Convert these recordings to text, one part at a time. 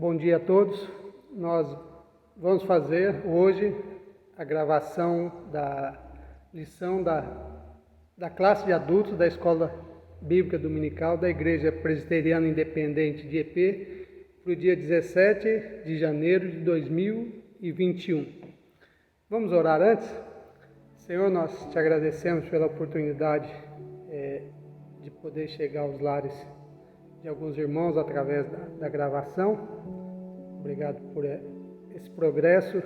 Bom dia a todos. Nós vamos fazer hoje a gravação da lição da classe de adultos da Escola Bíblica Dominical da Igreja Presbiteriana Independente de EP para o dia 17 de janeiro de 2021. Vamos orar antes? Senhor, nós te agradecemos pela oportunidade de poder chegar aos lares de alguns irmãos através da gravação. Obrigado por esse progresso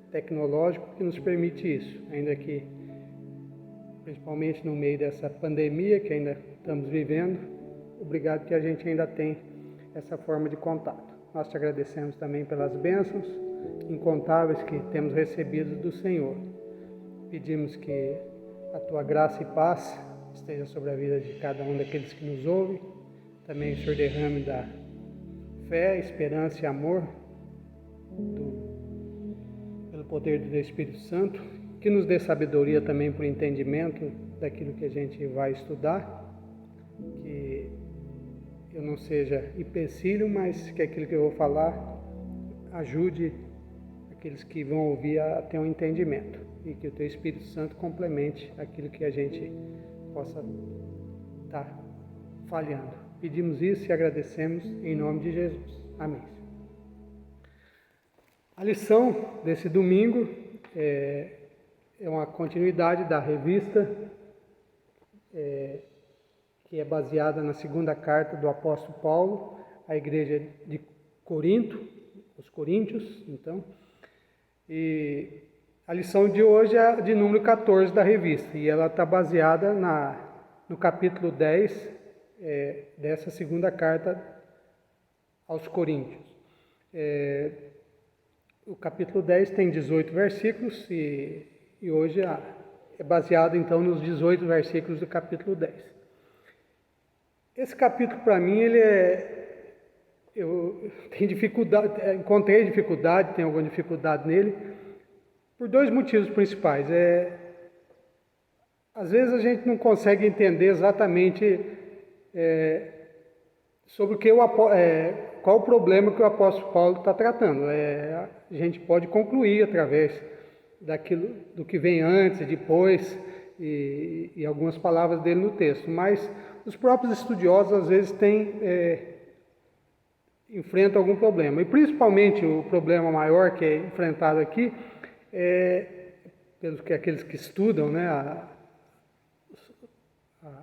tecnológico que nos permite isso, ainda que, principalmente no meio dessa pandemia que ainda estamos vivendo, obrigado que a gente ainda tem essa forma de contato. Nós te agradecemos também pelas bênçãos incontáveis que temos recebido do Senhor. Pedimos que a tua graça e paz esteja sobre a vida de cada um daqueles que nos ouvem. Também o Senhor derrame da fé, esperança e amor pelo poder do Espírito Santo, que nos dê sabedoria também por entendimento daquilo que a gente vai estudar, que eu não seja empecilho, mas que aquilo que eu vou falar ajude aqueles que vão ouvir a ter um entendimento, e que o teu Espírito Santo complemente aquilo que a gente possa estar falhando. Pedimos isso e agradecemos em nome de Jesus. Amém. A lição desse domingo é uma continuidade da revista que é baseada na segunda carta do apóstolo Paulo à igreja de Corinto, os Coríntios, então. E a lição de hoje é a de número 14 da revista, e ela está baseada no capítulo 10 dessa segunda carta aos Coríntios. O capítulo 10 tem 18 versículos e hoje é baseado então nos 18 versículos do capítulo 10. Esse capítulo para mim eu tenho dificuldade, encontrei dificuldade, tenho alguma dificuldade nele por dois motivos principais. Às vezes a gente não consegue entender exatamente sobre qual o problema que o apóstolo Paulo está tratando. A gente pode concluir através do que vem antes e depois e algumas palavras dele no texto, mas os próprios estudiosos às vezes enfrentam algum problema, e principalmente o problema maior que é enfrentado aqui pelos aqueles que estudam, né,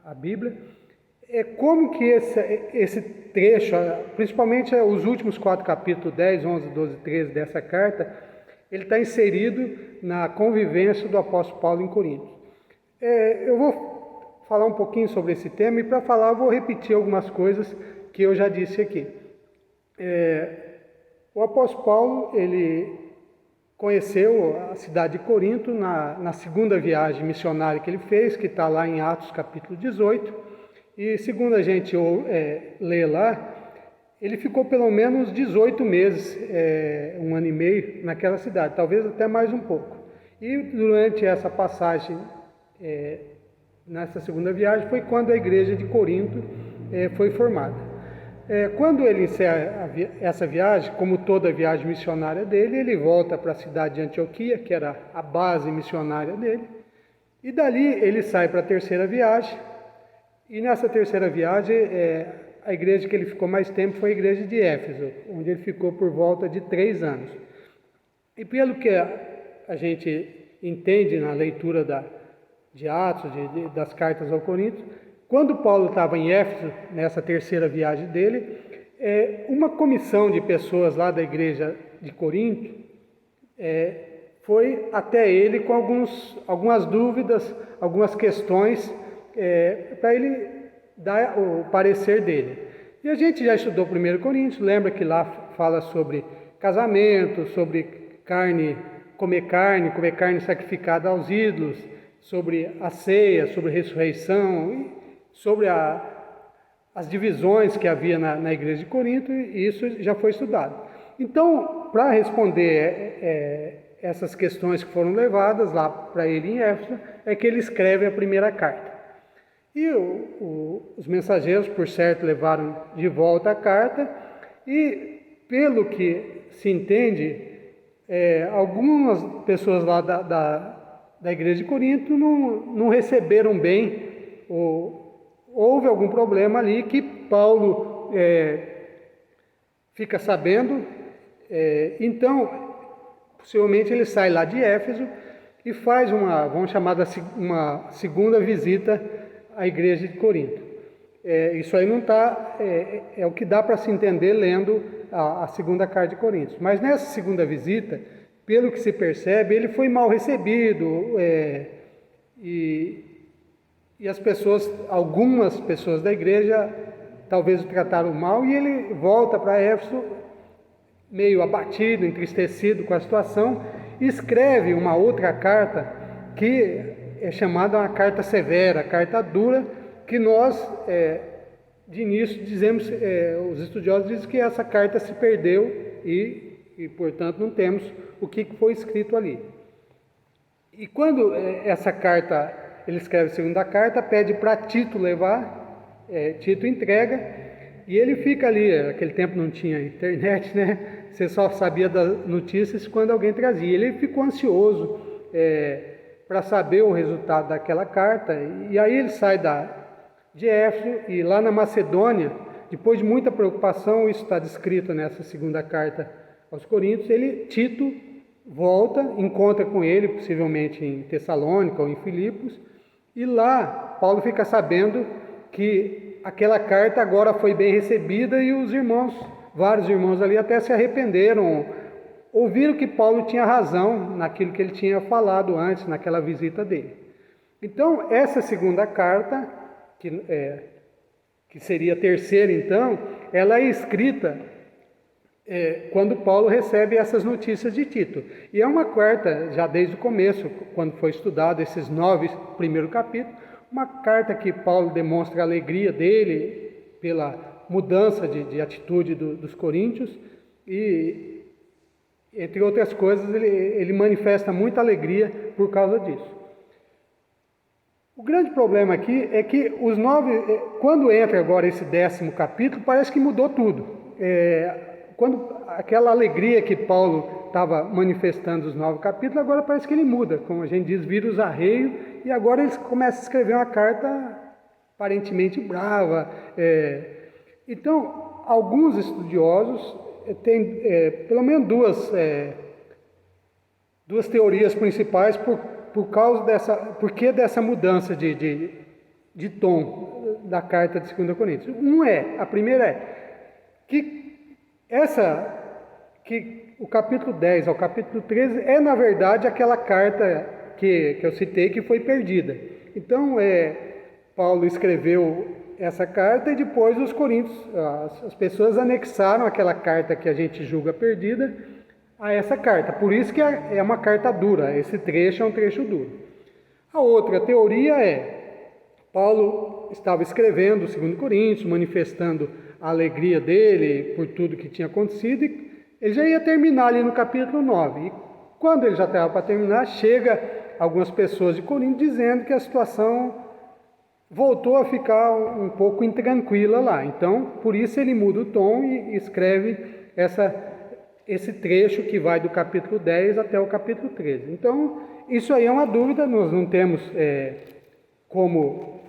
a Bíblia, é como que esse trecho, principalmente os últimos 4 capítulos, 10, 11, 12, 13 dessa carta, ele está inserido na convivência do apóstolo Paulo em Corinto. Eu vou falar um pouquinho sobre esse tema, e para falar eu vou repetir algumas coisas que eu já disse aqui. O apóstolo Paulo, ele conheceu a cidade de Corinto na segunda viagem missionária que ele fez, que está lá em Atos capítulo 18, e segundo a gente lê lá, ele ficou pelo menos 18 meses, 1 ano e meio, naquela cidade, talvez até mais um pouco. E durante essa passagem, nessa segunda viagem, foi quando a igreja de Corinto foi formada. Quando ele encerra essa viagem, como toda viagem missionária dele, ele volta para a cidade de Antioquia, que era a base missionária dele, e dali ele sai para a terceira viagem. E nessa terceira viagem, a igreja que ele ficou mais tempo foi a igreja de Éfeso, onde ele ficou por volta de 3 anos. E pelo que a gente entende na leitura de Atos, das cartas ao Corinto, quando Paulo estava em Éfeso, nessa terceira viagem dele, uma comissão de pessoas lá da igreja de Corinto foi até ele com algumas dúvidas, algumas questões, para ele dar o parecer dele. E a gente já estudou 1 Coríntios, lembra que lá fala sobre casamento, sobre comer carne sacrificada aos ídolos, sobre a ceia, sobre a ressurreição, e sobre as divisões que havia na igreja de Corinto, e isso já foi estudado. Então, para responder essas questões que foram levadas lá para ele em Éfeso, é que ele escreve a primeira carta. E os mensageiros, por certo, levaram de volta a carta, e pelo que se entende, algumas pessoas lá da igreja de Corinto não receberam bem, houve algum problema ali que Paulo fica sabendo, então possivelmente ele sai lá de Éfeso e faz vamos chamar uma segunda visita à igreja de Corinto. Isso aí não está, é o que dá para se entender lendo a segunda carta de Coríntios. Mas nessa segunda visita, pelo que se percebe, ele foi mal recebido e as pessoas, algumas pessoas da igreja, talvez o trataram mal e ele volta para Éfeso meio abatido, entristecido com a situação, e escreve uma outra carta que é chamada uma carta severa, carta dura, que nós, de início, dizemos, os estudiosos dizem que essa carta se perdeu e portanto, não temos o que foi escrito ali. E quando essa carta, ele escreve a segunda carta, pede para Tito levar, Tito entrega, e ele fica ali, naquele tempo não tinha internet, né? Você só sabia das notícias quando alguém trazia. Ele ficou ansioso para saber o resultado daquela carta, e aí ele sai de Éfeso e lá na Macedônia, depois de muita preocupação, isso está descrito nessa segunda carta aos Coríntios, Tito volta, encontra com ele, possivelmente em Tessalônica ou em Filipos, e lá Paulo fica sabendo que aquela carta agora foi bem recebida e os irmãos, vários irmãos ali até se arrependeram, ouviram que Paulo tinha razão naquilo que ele tinha falado antes, naquela visita dele. Então, essa segunda carta, que seria a terceira então, ela é escrita quando Paulo recebe essas notícias de Tito. E é uma carta, já desde o começo, quando foi estudado esses 9 primeiros capítulos, uma carta que Paulo demonstra a alegria dele pela mudança de atitude dos coríntios e, entre outras coisas, ele manifesta muita alegria por causa disso. O grande problema aqui é que os 9, quando entra agora esse 10º capítulo, parece que mudou tudo. Quando aquela alegria que Paulo estava manifestando nos 9 capítulos, agora parece que ele muda, como a gente diz, vira os arreios, e agora ele começa a escrever uma carta aparentemente brava. Então, alguns estudiosos têm pelo menos duas teorias principais por causa porquê dessa mudança de tom da carta de 2 Coríntios. A primeira que o capítulo 10 ao capítulo 13 é, na verdade, aquela carta que eu citei que foi perdida. Então, Paulo escreveu essa carta e depois os coríntios, as pessoas anexaram aquela carta que a gente julga perdida a essa carta. Por isso que é uma carta dura, esse trecho é um trecho duro. A outra teoria Paulo estava escrevendo 2 Coríntios, manifestando a alegria dele por tudo que tinha acontecido, e ele já ia terminar ali no capítulo 9. E quando ele já estava para terminar, chega algumas pessoas de Corinto dizendo que a situação voltou a ficar um pouco intranquila lá. Então, por isso ele muda o tom e escreve esse trecho que vai do capítulo 10 até o capítulo 13. Então, isso aí é uma dúvida, nós não temos como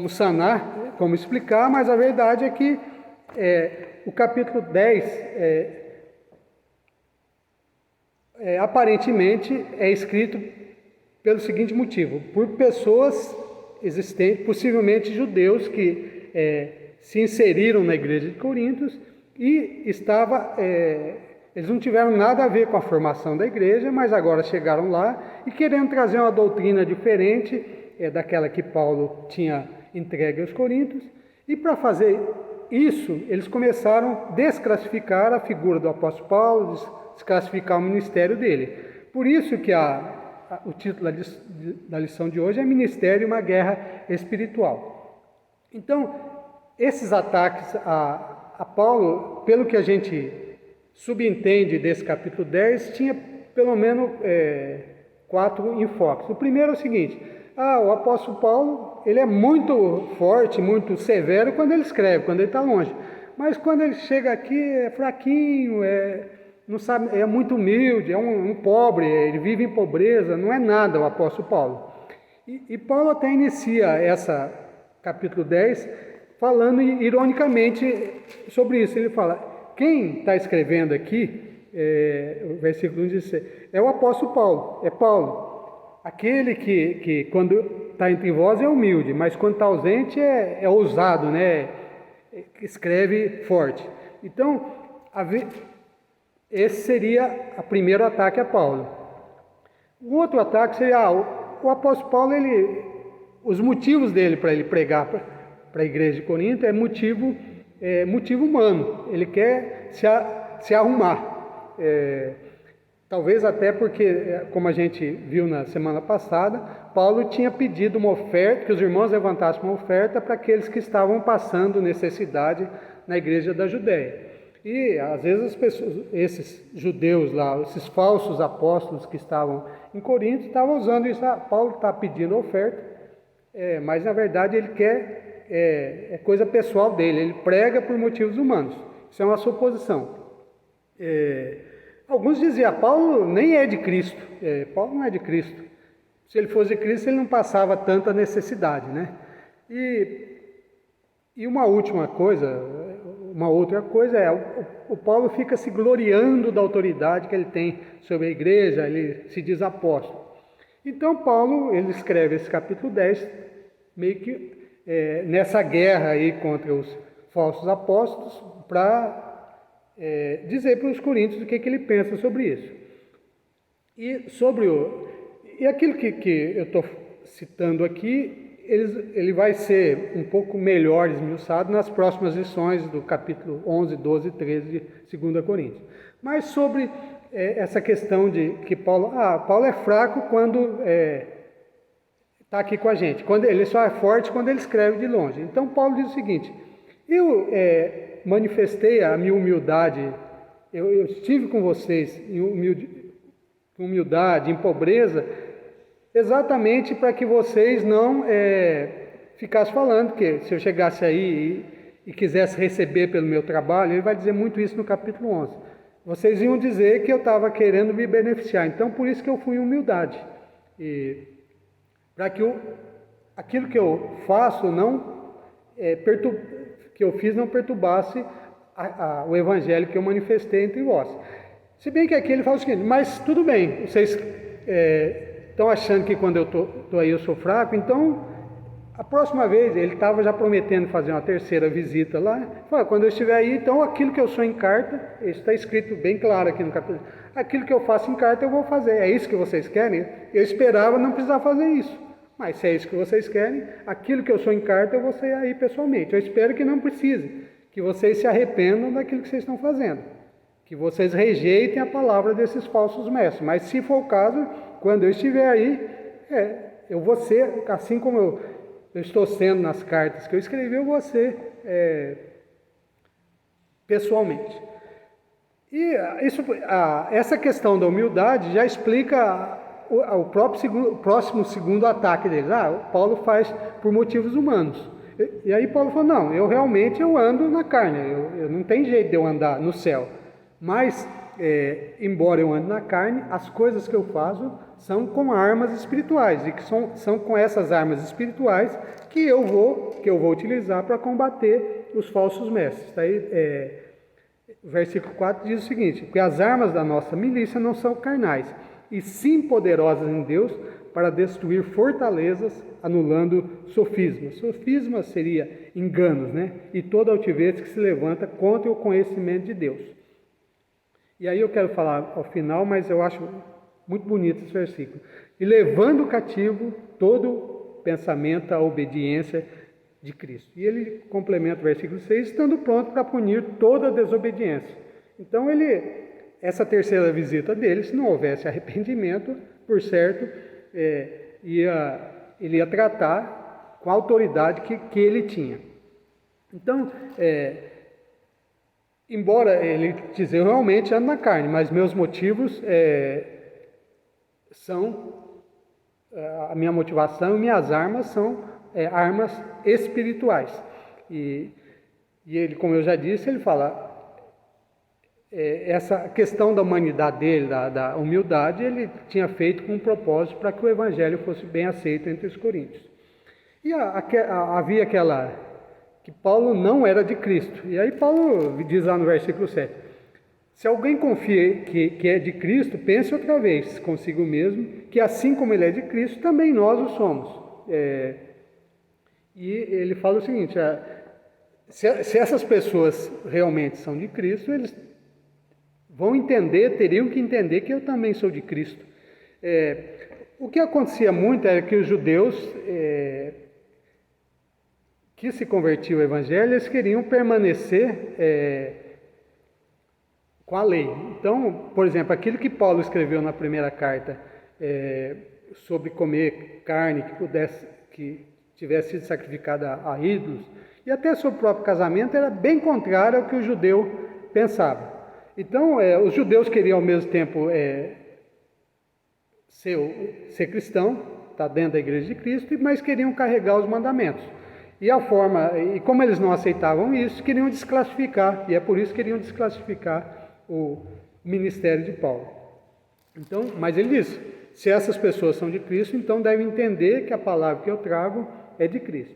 sanar, como explicar, mas a verdade é que o capítulo 10 aparentemente é escrito pelo seguinte motivo: por pessoas existentes, possivelmente judeus, que se inseriram na igreja de Corinto e eles não tiveram nada a ver com a formação da igreja, mas agora chegaram lá e querendo trazer uma doutrina diferente daquela que Paulo tinha entregue aos coríntios, e para fazer isso, eles começaram a desclassificar a figura do apóstolo Paulo, desclassificar o ministério dele. Por isso que o título da lição de hoje é Ministério, uma guerra espiritual. Então, esses ataques a Paulo, pelo que a gente subentende desse capítulo 10, tinha pelo menos 4 enfoques. O primeiro é o seguinte: o apóstolo Paulo, ele é muito forte, muito severo quando ele escreve, quando ele está longe. mas quando ele chega aqui é fraquinho, não sabe, é muito humilde, é um pobre, ele vive em pobreza, não é nada o apóstolo Paulo. E Paulo até inicia essa capítulo 10 falando ironicamente sobre isso. Ele fala, quem está escrevendo aqui, o versículo 1 diz, é o apóstolo Paulo, é Paulo, aquele que quando está entre vós é humilde, mas quando está ausente é ousado, né? Escreve forte. Então, esse seria o primeiro ataque a Paulo. O outro ataque seria, o apóstolo Paulo, os motivos dele para ele pregar para a igreja de Corinto é motivo humano. Ele quer se arrumar. Talvez até porque, como a gente viu na semana passada, Paulo tinha pedido uma oferta, que os irmãos levantassem uma oferta para aqueles que estavam passando necessidade na igreja da Judéia. E às vezes as pessoas, esses judeus lá, esses falsos apóstolos que estavam em Corinto, estavam usando isso. Paulo está pedindo oferta, mas na verdade ele quer, é coisa pessoal dele, ele prega por motivos humanos. Isso é uma suposição. Alguns diziam, Paulo nem é de Cristo, Paulo não é de Cristo. Se ele fosse de Cristo, ele não passava tanta necessidade, né? E uma outra coisa o Paulo fica se gloriando da autoridade que ele tem sobre a igreja, ele se diz apóstolo. Então Paulo, ele escreve esse capítulo 10, meio que nessa guerra aí contra os falsos apóstolos, para dizer para os coríntios o que ele pensa sobre isso. E aquilo que eu estou citando aqui, ele vai ser um pouco melhor esmiuçado nas próximas lições do capítulo 11, 12 e 13 de 2 Coríntios. Mas sobre essa questão de que Paulo é fraco quando está aqui com a gente, quando ele só é forte quando ele escreve de longe. Então Paulo diz o seguinte, eu manifestei a minha humildade, eu estive com vocês em humildade, em pobreza, exatamente para que vocês não ficassem falando que se eu chegasse aí e quisesse receber pelo meu trabalho, ele vai dizer muito isso no capítulo 11. Vocês iam dizer que eu estava querendo me beneficiar, então por isso que eu fui em humildade. E para que aquilo que eu faço que eu fiz não perturbasse o evangelho que eu manifestei entre vós. Se bem que aqui ele fala o seguinte, mas tudo bem, vocês estão achando que quando eu estou aí eu sou fraco, então a próxima vez, ele estava já prometendo fazer uma terceira visita lá, falou, quando eu estiver aí, então aquilo que eu sou em carta, isso está escrito bem claro aqui no capítulo, aquilo que eu faço em carta eu vou fazer, é isso que vocês querem? Eu esperava não precisar fazer isso. Mas se é isso que vocês querem, aquilo que eu sou em carta eu vou ser aí pessoalmente. Eu espero que não precise, que vocês se arrependam daquilo que vocês estão fazendo, que vocês rejeitem a palavra desses falsos mestres. Mas se for o caso, quando eu estiver aí, eu vou ser, assim como eu estou sendo nas cartas que eu escrevi, eu vou ser pessoalmente. E essa questão da humildade já explica o próximo segundo ataque deles. O Paulo faz por motivos humanos. E aí Paulo falou, não, eu realmente ando na carne, eu não tem jeito de eu andar no céu. Mas, embora eu ande na carne, as coisas que eu faço são com armas espirituais, e que são com essas armas espirituais que eu vou utilizar para combater os falsos mestres. Daí, o versículo 4 diz o seguinte, porque as armas da nossa milícia não são carnais, e sim poderosas em Deus para destruir fortalezas, anulando sofismas. Sofismas seria enganos, né? E toda altivez que se levanta contra o conhecimento de Deus. E aí eu quero falar ao final, mas eu acho muito bonito esse versículo. E levando cativo todo pensamento à obediência de Cristo. E ele complementa o versículo 6, estando pronto para punir toda desobediência. Então essa terceira visita dele, se não houvesse arrependimento, por certo, ele ia tratar com a autoridade que ele tinha. Então, embora ele dizer, eu realmente ando na carne, mas meus motivos são, a minha motivação e minhas armas são armas espirituais. E E ele, como eu já disse, ele fala, essa questão da humanidade dele, da humildade, ele tinha feito com um propósito para que o evangelho fosse bem aceito entre os coríntios. E havia aquela, que Paulo não era de Cristo. E aí Paulo diz lá no versículo 7, se alguém confia que é de Cristo, pense outra vez consigo mesmo, que assim como ele é de Cristo, também nós o somos. E ele fala o seguinte, se essas pessoas realmente são de Cristo, eles vão entender, teriam que entender que eu também sou de Cristo. O que acontecia muito era que os judeus que se convertiam ao Evangelho, eles queriam permanecer com a lei. Então, por exemplo, aquilo que Paulo escreveu na primeira carta sobre comer carne que tivesse sido sacrificada a ídolos, e até sobre o próprio casamento, era bem contrário ao que o judeu pensava. Então, os judeus queriam ao mesmo tempo ser cristão, estar dentro da igreja de Cristo, mas queriam carregar os mandamentos. E como eles não aceitavam isso, queriam desclassificar, e é por isso que queriam desclassificar o ministério de Paulo. Então, mas ele diz, se essas pessoas são de Cristo, então devem entender que a palavra que eu trago é de Cristo.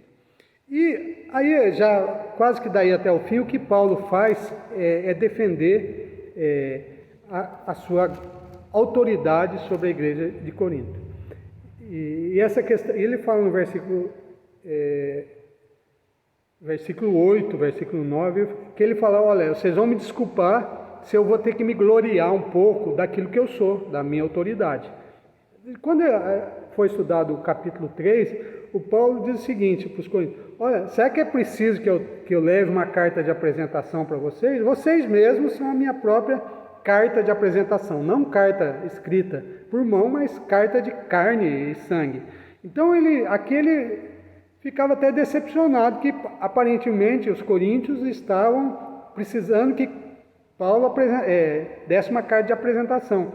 E aí, já quase que daí até o fim, o que Paulo faz é defender a sua autoridade sobre a igreja de Corinto. E essa questão, ele fala no versículo 8, versículo 9, que ele fala, olha, vocês vão me desculpar se eu vou ter que me gloriar um pouco daquilo que eu sou, da minha autoridade. Quando foi estudado o capítulo 3, o Paulo diz o seguinte para os coríntios, olha, será que é preciso que eu leve uma carta de apresentação para vocês? Vocês mesmos são a minha própria carta de apresentação, não carta escrita por mão, mas carta de carne e sangue. Então aqui ele ficava até decepcionado que aparentemente os coríntios estavam precisando que Paulo desse uma carta de apresentação.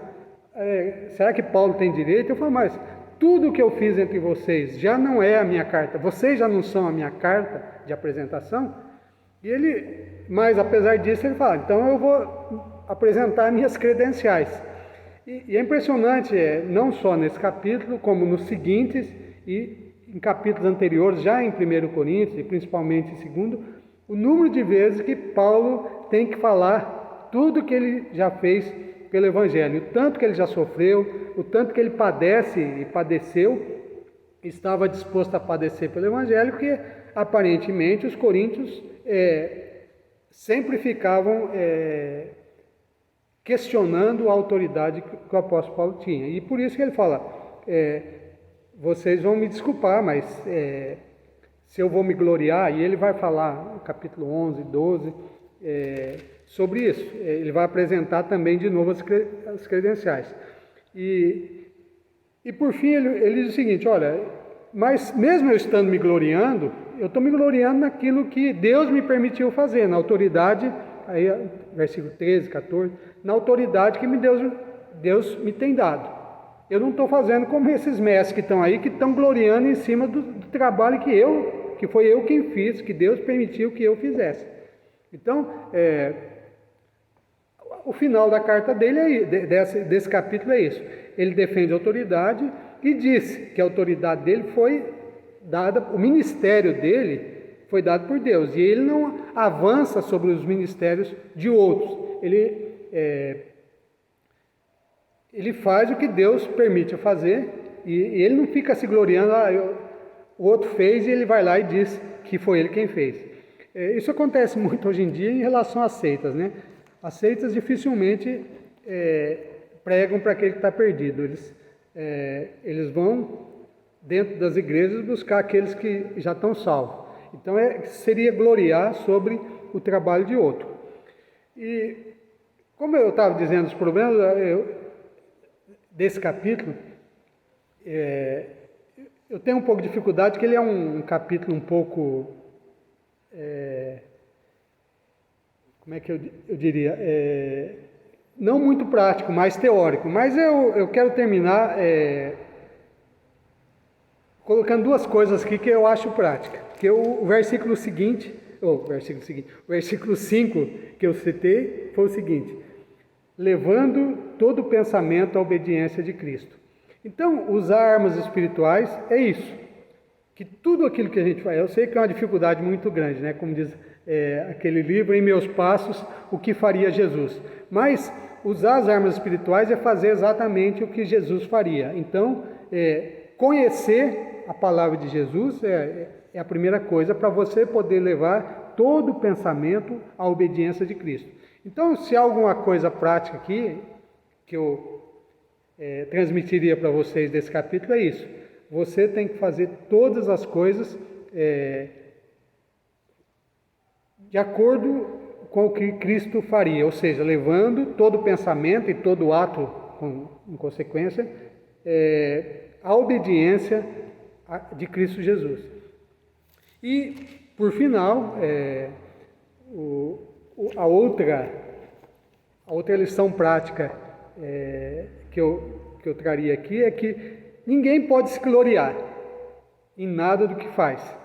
Será que Paulo tem direito? Eu falo, mas tudo que eu fiz entre vocês já não é a minha carta, vocês já não são a minha carta de apresentação? Mas apesar disso ele fala, então eu vou apresentar minhas credenciais. E é impressionante, não só nesse capítulo, como nos seguintes e em capítulos anteriores, já em 1 Coríntios e principalmente em 2, o número de vezes que Paulo tem que falar tudo que ele já fez pelo Evangelho, o tanto que ele já sofreu, o tanto que ele padece e padeceu, estava disposto a padecer pelo Evangelho, porque aparentemente os coríntios sempre ficavam questionando a autoridade que o apóstolo Paulo tinha. E por isso que ele fala, vocês vão me desculpar, mas se eu vou me gloriar, e ele vai falar no capítulo 11, 12, sobre isso. Ele vai apresentar também de novo as credenciais. E por fim ele diz o seguinte, olha, mas mesmo eu estando me gloriando, eu estou me gloriando naquilo que Deus me permitiu fazer, na autoridade, aí versículo 13, 14, na autoridade que Deus me tem dado. Eu não estou fazendo como esses mestres que estão aí, que estão gloriando em cima do trabalho que foi eu quem fiz, que Deus permitiu que eu fizesse. Então, o final da carta dele, desse capítulo é isso. Ele defende a autoridade e diz que a autoridade dele foi dada, o ministério dele foi dado por Deus. E ele não avança sobre os ministérios de outros. Ele faz o que Deus permite fazer e ele não fica se gloriando, o outro fez e ele vai lá e diz que foi ele quem fez. Isso acontece muito hoje em dia em relação às seitas, né? As seitas dificilmente pregam para aquele que está perdido. Eles vão dentro das igrejas buscar aqueles que já estão salvos. Então seria gloriar sobre o trabalho de outro. E como eu estava dizendo, os problemas desse capítulo, eu tenho um pouco de dificuldade, porque ele é um capítulo um pouco, como é que eu diria, não muito prático, mais teórico, mas eu quero terminar colocando duas coisas aqui que eu acho prática, que o versículo seguinte, versículo seguinte, o versículo 5 que eu citei foi o seguinte: levando todo o pensamento à obediência de Cristo. Então, usar armas espirituais é isso, que tudo aquilo que a gente faz, eu sei que é uma dificuldade muito grande, né? Como diz aquele livro, Em Meus Passos, o que faria Jesus? Mas usar as armas espirituais é fazer exatamente o que Jesus faria. Então, conhecer a palavra de Jesus é a primeira coisa para você poder levar todo o pensamento à obediência de Cristo. Então, se há alguma coisa prática aqui que eu transmitiria para vocês desse capítulo, é isso. Você tem que fazer todas as coisas de acordo com o que Cristo faria, ou seja, levando todo o pensamento e todo o ato, em consequência, à obediência de Cristo Jesus. E, por final, a outra lição prática que eu traria aqui é que ninguém pode se gloriar em nada do que faz.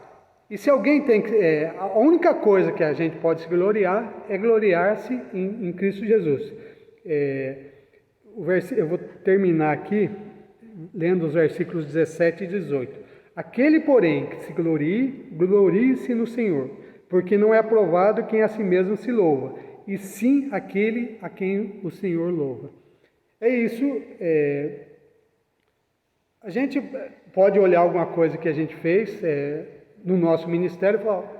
E se alguém tem que... a única coisa que a gente pode se gloriar é gloriar-se em Cristo Jesus. Eu vou terminar aqui lendo os versículos 17 e 18. Aquele, porém, que se glorie-se no Senhor, porque não é aprovado quem a si mesmo se louva, e sim aquele a quem o Senhor louva. É isso. A gente pode olhar alguma coisa que a gente fez no nosso ministério e falar,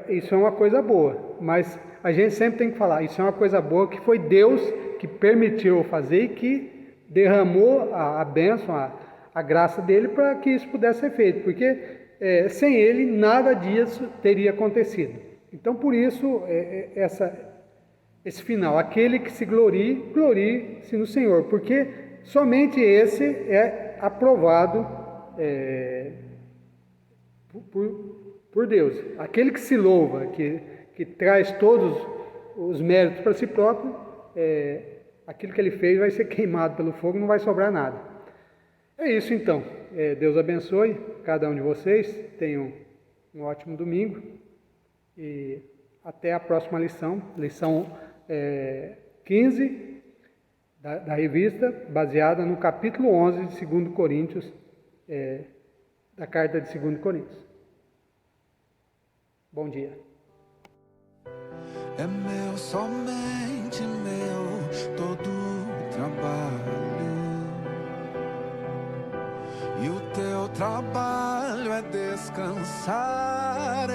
isso é uma coisa boa, mas a gente sempre tem que falar, isso é uma coisa boa que foi Deus que permitiu fazer e que derramou a bênção, a graça dele para que isso pudesse ser feito, porque sem ele nada disso teria acontecido. Então, por isso, esse final, aquele que se glorie-se no Senhor, porque somente esse é aprovado por Deus. Aquele que se louva, que traz todos os méritos para si próprio, aquilo que ele fez vai ser queimado pelo fogo, não vai sobrar nada. É isso então. Deus abençoe cada um de vocês. Tenham um ótimo domingo e até a próxima lição 15 da revista, baseada no capítulo 11 de 2 Coríntios, da carta de 2 Coríntios. Bom dia. É meu, somente meu, todo o trabalho. E o teu trabalho é descansar